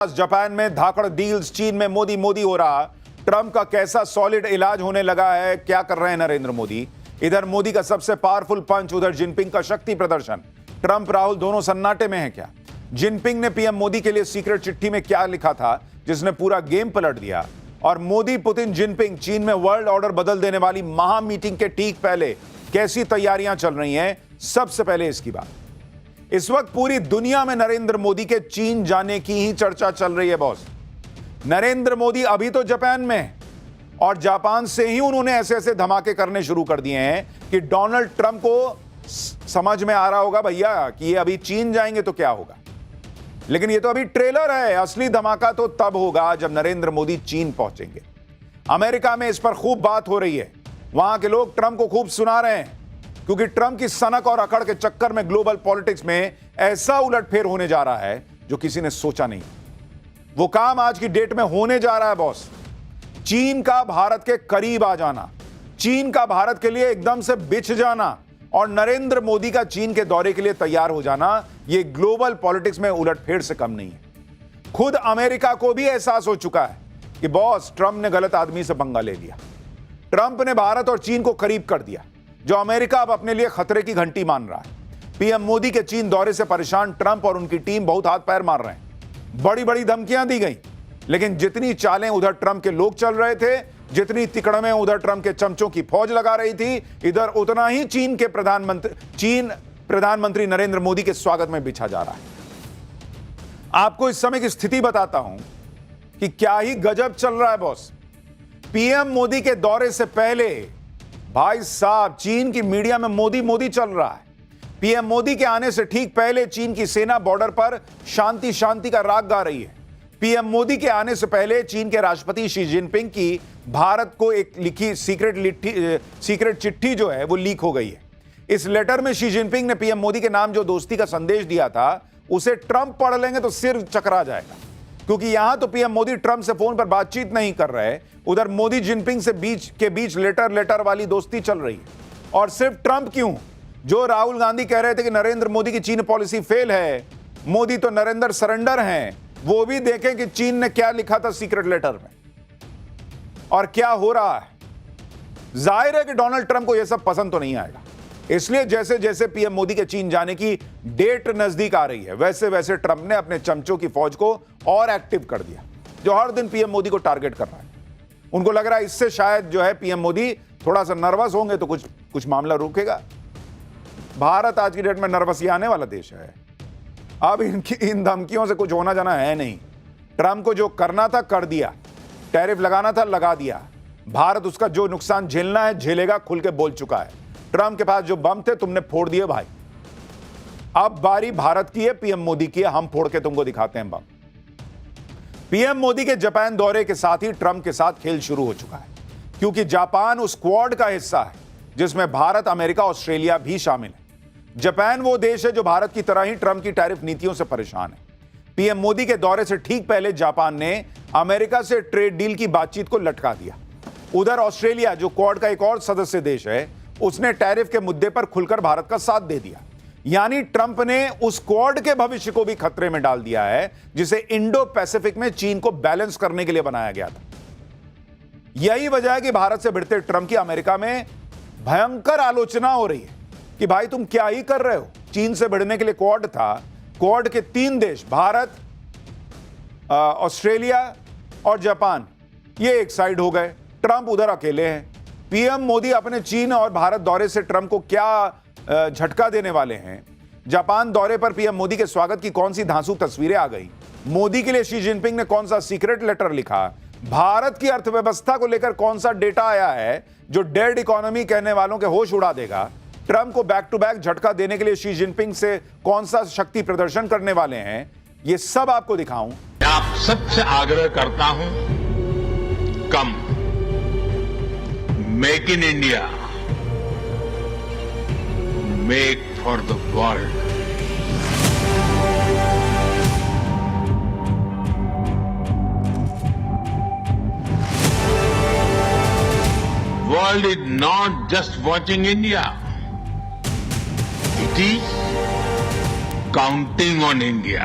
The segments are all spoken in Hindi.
जापान में धाकड़ डील्स, चीन में मोदी मोदी हो रहा। ट्रंप का कैसा सॉलिड इलाज होने लगा है, क्या कर रहे हैं नरेंद्र मोदी। इधर मोदी का सबसे पावरफुल पंच, उधर जिनपिंग का शक्ति प्रदर्शन। ट्रंप राहुल दोनों सन्नाटे में हैं क्या। जिनपिंग ने पीएम मोदी के लिए सीक्रेट चिट्ठी में क्या लिखा था जिसने पूरा गेम पलट दिया। और मोदी, पुतिन, जिनपिंग, चीन में वर्ल्ड ऑर्डर बदल देने वाली महा मीटिंग के ठीक पहले कैसी तैयारियां चल रही हैं। सबसे पहले इसकी बात, इस वक्त पूरी दुनिया में नरेंद्र मोदी के चीन जाने की ही चर्चा चल रही है बॉस। नरेंद्र मोदी अभी तो जापान में है और जापान से ही उन्होंने ऐसे ऐसे धमाके करने शुरू कर दिए हैं कि डोनाल्ड ट्रंप को समझ में आ रहा होगा भैया कि ये अभी चीन जाएंगे तो क्या होगा। लेकिन ये तो अभी ट्रेलर है, असली धमाका तो तब होगा जब नरेंद्र मोदी चीन पहुंचेंगे। अमेरिका में इस पर खूब बात हो रही है, वहां के लोग ट्रंप को खूब सुना रहे हैं क्योंकि ट्रंप की सनक और अकड़ के चक्कर में ग्लोबल पॉलिटिक्स में ऐसा उलटफेर होने जा रहा है जो किसी ने सोचा नहीं। वो काम आज की डेट में होने जा रहा है बॉस। चीन का भारत के करीब आ जाना, चीन का भारत के लिए एकदम से बिछ जाना और नरेंद्र मोदी का चीन के दौरे के लिए तैयार हो जाना, यह ग्लोबल पॉलिटिक्स में उलटफेर से कम नहीं है। खुद अमेरिका को भी एहसास हो चुका है कि बॉस ट्रंप ने गलत आदमी से पंगा ले लिया। ट्रंप ने भारत और चीन को करीब कर दिया, जो अमेरिका अब अपने लिए खतरे की घंटी मान रहा है। पीएम मोदी के चीन दौरे से परेशान ट्रंप और उनकी टीम बहुत हाथ पैर मार रहे हैं। बड़ी बड़ी धमकियां दी गई, लेकिन जितनी चालें उधर ट्रंप के लोग चल रहे थे, जितनी तिकड़में उधर ट्रंप के चमचों की फौज लगा रही थी, इधर उतना ही चीन प्रधानमंत्री नरेंद्र मोदी के स्वागत में बिछा जा रहा है। आपको इस समय की स्थिति बताता हूं कि क्या ही गजब चल रहा है बॉस। पीएम मोदी के दौरे से पहले भाई साहब चीन की मीडिया में मोदी मोदी चल रहा है। पीएम मोदी के आने से ठीक पहले चीन की सेना बॉर्डर पर शांति शांति का राग गा रही है। पीएम मोदी के आने से पहले चीन के राष्ट्रपति शी जिनपिंग की भारत को एक लिखी सीक्रेट चिट्ठी जो है वो लीक हो गई है। इस लेटर में शी जिनपिंग ने पीएम मोदी के नाम जो दोस्ती का संदेश दिया था, उसे ट्रंप पढ़ लेंगे तो सिर चकरा जाएगा, क्योंकि यहां तो पीएम मोदी ट्रंप से फोन पर बातचीत नहीं कर रहे, उधर मोदी जिनपिंग से बीच लेटर वाली दोस्ती चल रही है। और सिर्फ ट्रंप क्यों, जो राहुल गांधी कह रहे थे कि नरेंद्र मोदी की चीन पॉलिसी फेल है, मोदी तो नरेंद्र सरेंडर हैं, वो भी देखें कि चीन ने क्या लिखा था सीक्रेट लेटर में और क्या हो रहा है। जाहिर है कि डोनाल्ड ट्रंप को यह सब पसंद तो नहीं आएगा, इसलिए जैसे जैसे पीएम मोदी के चीन जाने की डेट नजदीक आ रही है, वैसे वैसे ट्रंप ने अपने चमचों की फौज को और एक्टिव कर दिया, जो हर दिन पीएम मोदी को टारगेट कर रहा है। उनको लग रहा है इससे शायद जो है पीएम मोदी थोड़ा सा नर्वस होंगे तो कुछ मामला रुकेगा। भारत आज की डेट में नर्वस ही आने वाला देश है। अब इन धमकियों से कुछ होना जाना है नहीं। ट्रंप को जो करना था कर दिया, टैरिफ लगाना था लगा दिया, भारत उसका जो नुकसान झेलना है झेलेगा, खुल के बोल चुका है। ट्रंप के पास जो बम थे तुमने फोड़ दिए भाई, अब बारी भारत की है, पीएम मोदी की है, हम फोड़ के तुमको दिखाते हैं बम। पीएम मोदी के जापान दौरे के साथ ही ट्रंप के साथ खेल शुरू हो चुका है, क्योंकि जापान उस क्वाड का हिस्सा है जिसमें भारत, अमेरिका, ऑस्ट्रेलिया भी शामिल है। जापान वो देश है जो भारत की तरह ही ट्रंप की टैरिफ नीतियों से परेशान है। पीएम मोदी के दौरे से ठीक पहले जापान ने अमेरिका से ट्रेड डील की बातचीत को लटका दिया। उधर ऑस्ट्रेलिया, जो क्वाड का एक और सदस्य देश है, उसने टैरिफ के मुद्दे पर खुलकर भारत का साथ दे दिया। यानी ट्रंप ने उस क्वाड के भविष्य को भी खतरे में डाल दिया है, जिसे इंडो पैसिफिक में चीन को बैलेंस करने के लिए बनाया गया था। यही वजह है कि भारत से भिड़ते ट्रंप की अमेरिका में भयंकर आलोचना हो रही है कि भाई तुम क्या ही कर रहे हो। चीन से भिड़ने के लिए क्वाड था, क्वाड के 3 देश भारत, ऑस्ट्रेलिया और जापान, ये एक साइड हो गए, ट्रंप उधर अकेले हैं। पीएम मोदी अपने चीन और भारत दौरे से ट्रंप को क्या झटका देने वाले हैं। जापान दौरे पर पीएम मोदी के स्वागत की कौन सी धांसू तस्वीरें आ गई, मोदी के लिए शी जिनपिंग ने कौन सा सीक्रेट लेटर लिखा, भारत की अर्थव्यवस्था को लेकर कौन सा डेटा आया है जो डेड इकोनॉमी कहने वालों के होश उड़ा देगा, ट्रंप को बैक टू बैक झटका देने के लिए शी जिनपिंग से कौन सा शक्ति प्रदर्शन करने वाले हैं, ये सब आपको दिखाऊं। आप सबसे आग्रह करता हूं, come make in India, make for the world. World is not just watching India, it is counting on India.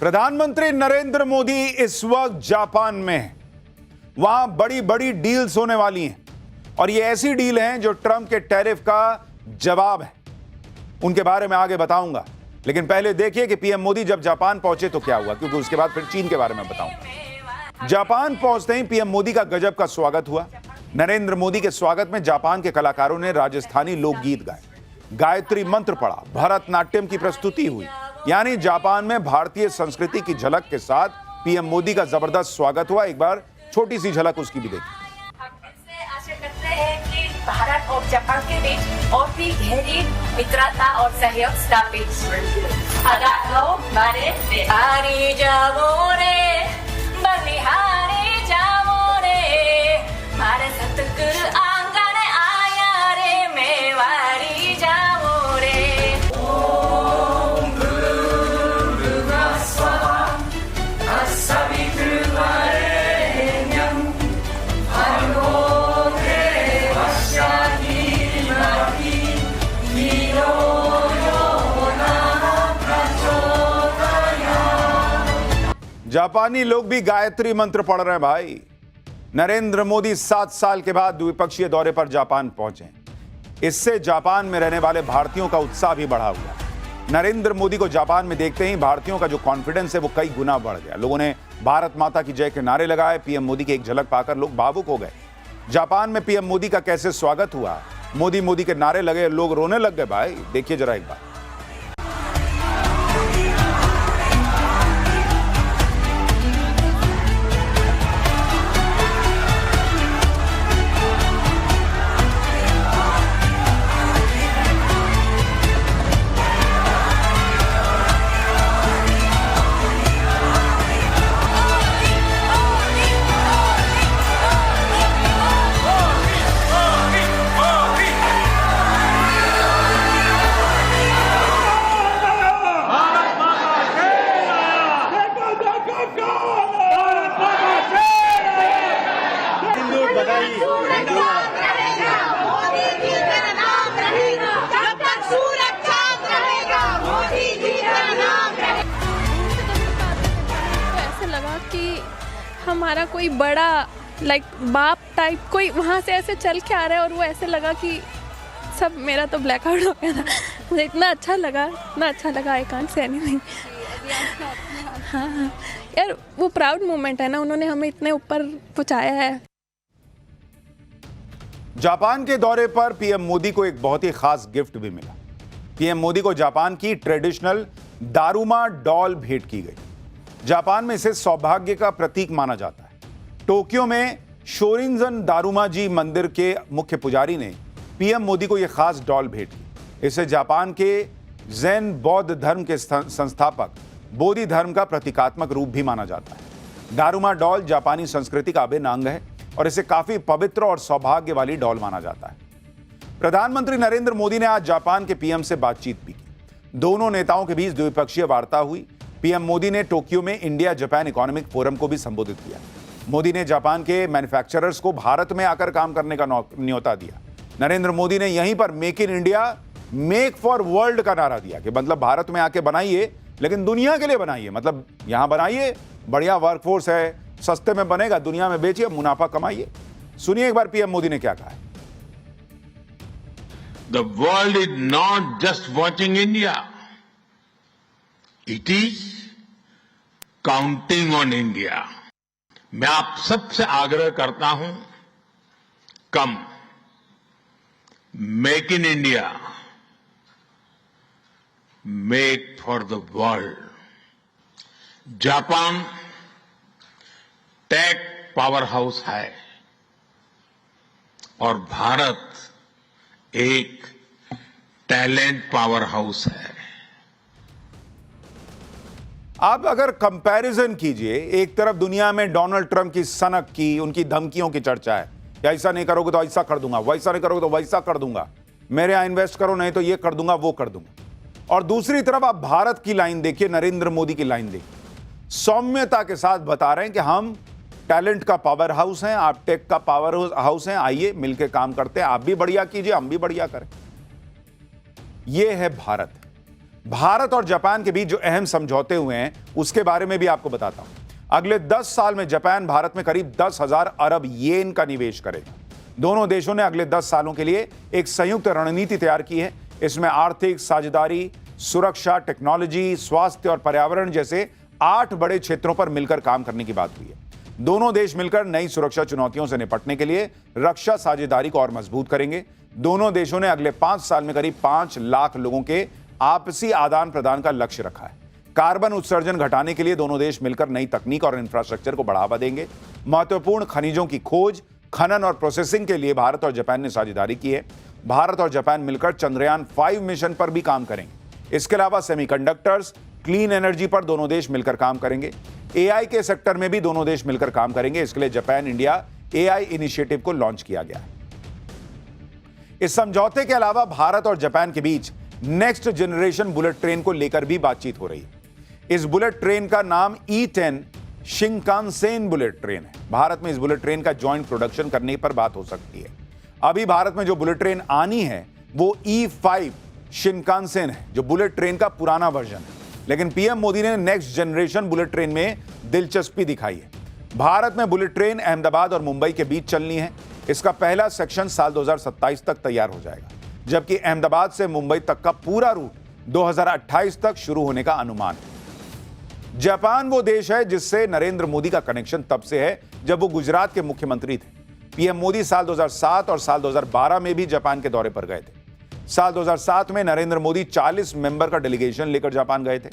प्रधानमंत्री नरेंद्र मोदी इस वक्त जापान में है। वहां बड़ी बड़ी डील्स होने वाली हैं और ये ऐसी डील हैं जो ट्रंप के टैरिफ का जवाब है। उनके बारे में आगे बताऊंगा, लेकिन पहले देखिए कि पीएम मोदी जब जापान पहुंचे तो क्या हुआ, क्योंकि उसके बाद फिर चीन के बारे में बताऊंगा। जापान पहुंचते ही पीएम मोदी का गजब का स्वागत हुआ। नरेंद्र मोदी के स्वागत में जापान के कलाकारों ने राजस्थानी लोकगीत गाए, गायत्री मंत्र पढ़ा, भरतनाट्यम की प्रस्तुति हुई। यानी जापान में भारतीय संस्कृति की झलक के साथ पीएम मोदी का जबरदस्त स्वागत हुआ। एक बार छोटी सी झलक उसकी भी देखिए। हम इससे आशा करते हैं कि भारत और जापान के बीच और भी गहरी मित्रता और सहयोग स्थापित। बिहारी जाओ रे, बलिहारी जाओ रे, मारे सतगुरु आंगन आया रे, मेवारी जाओ रे। जापानी लोग भी गायत्री मंत्र पढ़ रहे हैं भाई। नरेंद्र मोदी 7 साल के बाद द्विपक्षीय दौरे पर जापान पहुंचे। इससे जापान में रहने वाले भारतीयों का उत्साह भी बढ़ा हुआ। नरेंद्र मोदी को जापान में देखते ही भारतीयों का जो कॉन्फिडेंस है वो कई गुना बढ़ गया। लोगों ने भारत माता की जय के नारे लगाए। पीएम मोदी की एक झलक पाकर लोग भावुक हो गए। जापान में पीएम मोदी का कैसे स्वागत हुआ, मोदी मोदी के नारे लगे, लोग रोने लग गए भाई। देखिए जरा एक बार। हमारा कोई बड़ा लाइक बाप टाइप कोई वहाँ से ऐसे चल के आ रहा है और वो ऐसे लगा कि सब मेरा तो ब्लैकआउट हो गया था। मुझे इतना अच्छा लगा आई कांट से एनीथिंग। हाँ यार, वो प्राउड मोमेंट है ना, उन्होंने हमें इतने ऊपर पहुँचाया है। जापान के दौरे पर पीएम मोदी को एक बहुत ही खास गिफ्ट भी मिला। पीएम मोदी को जापान की ट्रेडिशनल दारुमा डॉल भेंट की गई। जापान में इसे सौभाग्य का प्रतीक माना जाता है। टोक्यो में शोरिंजन दारुमाजी मंदिर के मुख्य पुजारी ने पीएम मोदी को यह खास डॉल भेंट की। इसे जापान के जैन बौद्ध धर्म के संस्थापक बोधि धर्म का प्रतीकात्मक रूप भी माना जाता है। दारुमा डॉल जापानी संस्कृति का अभिन्न अंग है और इसे काफी पवित्र और सौभाग्य वाली डॉल माना जाता है। प्रधानमंत्री नरेंद्र मोदी ने आज जापान के पीएम से बातचीत भी की। दोनों नेताओं के बीच द्विपक्षीय वार्ता हुई। पीएम मोदी ने टोक्यो में इंडिया जापान इकोनॉमिक फोरम को भी संबोधित किया। मोदी ने जापान के मैन्युफैक्चरर्स को भारत में आकर काम करने का न्योता दिया। नरेंद्र मोदी ने यहीं पर make in India make for world का नारा दिया कि मतलब भारत में आके बनाइए, लेकिन दुनिया के लिए बनाइए। मतलब यहां बनाइए, बढ़िया वर्कफोर्स है, सस्ते में बनेगा, दुनिया में बेचिए, मुनाफा कमाइए। सुनिए एक बार पीएम मोदी ने क्या कहा है। The world is not just watching India. It is counting on India. मैं आप सबसे आग्रह करता हूं, come make in India, make for the world. Japan tech powerhouse है और भारत एक टैलेंट पावर हाउस है। आप अगर कंपैरिजन कीजिए, एक तरफ दुनिया में डोनाल्ड ट्रंप की सनक की, उनकी धमकियों की चर्चा है कि ऐसा नहीं करोगे तो ऐसा कर दूंगा, वैसा नहीं करोगे तो वैसा कर दूंगा, मेरे यहां इन्वेस्ट करो नहीं तो ये कर दूंगा, वो कर दूंगा। और दूसरी तरफ आप भारत की लाइन देखिए, नरेंद्र मोदी की लाइन देखिए। सौम्यता के साथ बता रहे हैं कि हम टैलेंट का पावर हाउस हैं, आप टेक का पावर हाउस हैं, आइए मिलकर काम करते हैं, आप भी बढ़िया कीजिए, हम भी बढ़िया करें। यह है भारत। भारत और जापान के बीच जो अहम समझौते हुए हैं उसके बारे में भी आपको बताता हूं। अगले 10 साल में जापान भारत में करीब 10,000 अरब येन का निवेश करेगा। दोनों देशों ने अगले 10 सालों के लिए एक संयुक्त रणनीति तैयार की है। इसमें आर्थिक साझेदारी, सुरक्षा, टेक्नोलॉजी, स्वास्थ्य और पर्यावरण जैसे 8 बड़े क्षेत्रों पर मिलकर काम करने की बात हुई है। दोनों देश मिलकर नई सुरक्षा चुनौतियों से निपटने के लिए रक्षा साझेदारी को और मजबूत करेंगे। दोनों देशों ने अगले 5 साल में करीब 5 लाख लोगों के आपसी आदान प्रदान का लक्ष्य रखा है। कार्बन उत्सर्जन घटाने के लिए दोनों देश मिलकर नई तकनीक और इंफ्रास्ट्रक्चर को बढ़ावा देंगे। महत्वपूर्ण खनिजों की खोज, खनन और प्रोसेसिंग के लिए भारत और जापान ने साझेदारी की है। भारत और जापान मिलकर चंद्रयान 5 मिशन पर भी काम करेंगे। इसके अलावा सेमीकंडक्टर्स, क्लीन एनर्जी पर दोनों देश मिलकर काम करेंगे। एआई के सेक्टर में भी दोनों देश मिलकर काम करेंगे। इसके लिए जापान इंडिया एआई इनिशिएटिव को लॉन्च किया गया है। इस समझौते के अलावा भारत और जापान के बीच नेक्स्ट जनरेशन बुलेट ट्रेन को लेकर भी बातचीत हो रही है। इस बुलेट ट्रेन का नाम E10 शिंकानसेन बुलेट ट्रेन है। भारत में इस बुलेट ट्रेन का जॉइंट प्रोडक्शन करने पर बात हो सकती है। अभी भारत में जो बुलेट ट्रेन आनी है वो E5 शिंकानसेन है, जो बुलेट ट्रेन का पुराना वर्जन है। लेकिन पीएम मोदी ने नेक्स्ट जनरेशन बुलेट ट्रेन में दिलचस्पी दिखाई है। भारत में बुलेट ट्रेन अहमदाबाद और मुंबई के बीच चलनी है। इसका पहला सेक्शन साल 2027 तक तैयार हो जाएगा, जबकि अहमदाबाद से मुंबई तक का पूरा रूट 2028 तक शुरू होने का अनुमान है। जापान वो देश है जिससे नरेंद्र मोदी का कनेक्शन तब से है जब वो गुजरात के मुख्यमंत्री थे। पीएम मोदी साल 2007 और साल 2012 में भी जापान के दौरे पर गए थे। साल 2007 में नरेंद्र मोदी 40 मेंबर का डेलीगेशन लेकर जापान गए थे।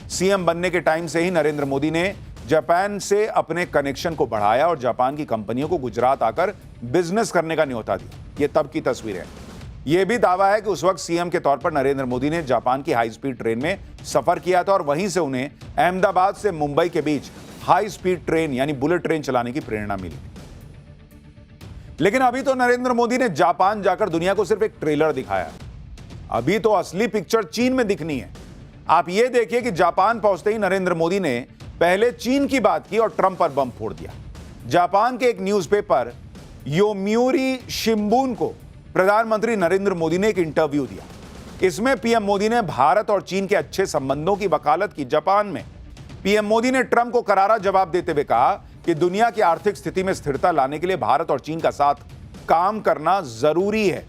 सीएम बनने के टाइम से ही नरेंद्र मोदी ने जापान से अपने कनेक्शन को बढ़ाया और जापान की कंपनियों को गुजरात आकर बिजनेस करने का न्योता दिया। ये तब की तस्वीर है। यह भी दावा है कि उस वक्त सीएम के तौर पर नरेंद्र मोदी ने जापान की हाई स्पीड ट्रेन में सफर किया था और वहीं से उन्हें अहमदाबाद से मुंबई के बीच हाई स्पीड ट्रेन यानी बुलेट ट्रेन चलाने की प्रेरणा मिली। लेकिन अभी तो नरेंद्र मोदी ने जापान जाकर दुनिया को सिर्फ एक ट्रेलर दिखाया। अभी तो असली पिक्चर चीन में दिखनी है। आप यह देखिए कि जापान पहुंचते ही नरेंद्र मोदी ने पहले चीन की बात की और ट्रंप पर बम फोड़ दिया। जापान के एक न्यूज़पेपर योमिउरी शिंबुन को प्रधानमंत्री नरेंद्र मोदी ने एक इंटरव्यू दिया। इसमें पीएम मोदी ने भारत और चीन के अच्छे संबंधों की वकालत की। जापान में पीएम मोदी ने ट्रंप को करारा जवाब देते हुए कहा कि दुनिया की आर्थिक स्थिति में स्थिरता लाने के लिए भारत और चीन का साथ काम करना जरूरी है।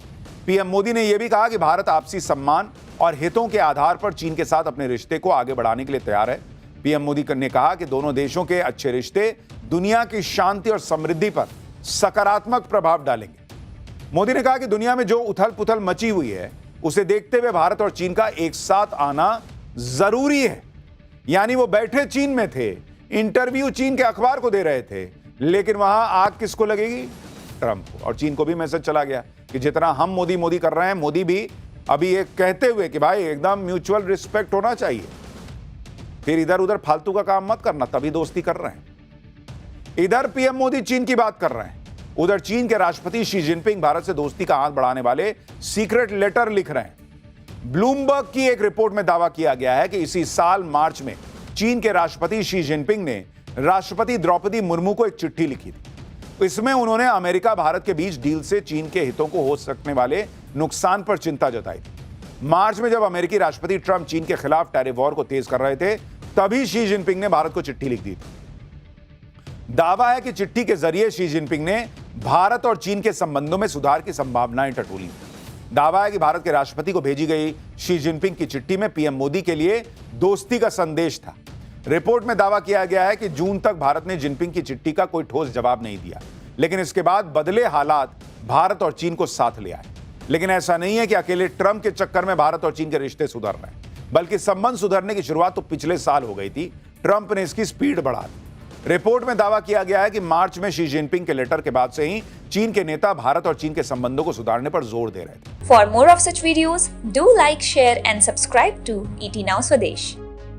पीएम मोदी ने यह भी कहा कि भारत आपसी सम्मान और हितों के आधार पर चीन के साथ अपने रिश्ते को आगे बढ़ाने के लिए तैयार है। पीएम मोदी ने कहा कि दोनों देशों के अच्छे रिश्ते दुनिया की शांति और समृद्धि पर सकारात्मक प्रभाव डालेंगे। मोदी ने कहा कि दुनिया में जो उथल पुथल मची हुई है उसे देखते हुए भारत और चीन का एक साथ आना जरूरी है। यानी वो बैठे चीन में थे, इंटरव्यू चीन के अखबार को दे रहे थे, लेकिन वहां आग किसको लगेगी? ट्रंप को। और चीन को भी मैसेज चला गया कि जितना हम मोदी मोदी कर रहे हैं, मोदी भी अभी ये कहते हुए कि भाई एकदम म्यूचुअल रिस्पेक्ट होना चाहिए, फिर इधर उधर फालतू का काम मत करना, तभी दोस्ती कर रहे हैं। इधर पीएम मोदी चीन की बात कर रहे हैं, उधर चीन के राष्ट्रपति शी जिनपिंग भारत से दोस्ती का हाथ बढ़ाने वाले सीक्रेट लेटर लिख रहे हैं। ब्लूमबर्ग की एक रिपोर्ट में दावा किया गया है कि इसी साल मार्च में चीन के राष्ट्रपति शी जिनपिंग ने राष्ट्रपति द्रौपदी मुर्मू को एक चिट्ठी लिखी थी। इसमें उन्होंने अमेरिका भारत के बीच डील से चीन के हितों को हो सकने वाले नुकसान पर चिंता जताई थी। मार्च में जब अमेरिकी राष्ट्रपति ट्रंप चीन के खिलाफ टैरिफ वॉर को तेज कर रहे थे, तभी शी जिनपिंग ने भारत को चिट्ठी लिख दी थी। दावा है कि चिट्ठी के जरिए शी जिनपिंग ने भारत और चीन के संबंधों में सुधार की संभावनाएं टटोली। दावा है कि भारत के राष्ट्रपति को भेजी गई शी जिनपिंग की चिट्ठी में पीएम मोदी के लिए दोस्ती का संदेश था। रिपोर्ट में दावा किया गया है कि जून तक भारत ने जिनपिंग की चिट्ठी का कोई ठोस जवाब नहीं दिया, लेकिन इसके बाद बदले हालात भारत और चीन को साथ ले आए। लेकिन ऐसा नहीं है कि अकेले ट्रंप के चक्कर में भारत और चीन के रिश्ते सुधर रहे हैं, बल्कि संबंध सुधरने की शुरुआत तो पिछले साल हो गई थी। ट्रंप ने इसकी स्पीड बढ़ा दी। रिपोर्ट में दावा किया गया है कि मार्च में शी जिनपिंग के लेटर के बाद से ही चीन के नेता भारत और चीन के संबंधों को सुधारने पर जोर दे रहे थे। For more of such videos, do like, share and subscribe to ET Now Swadesh.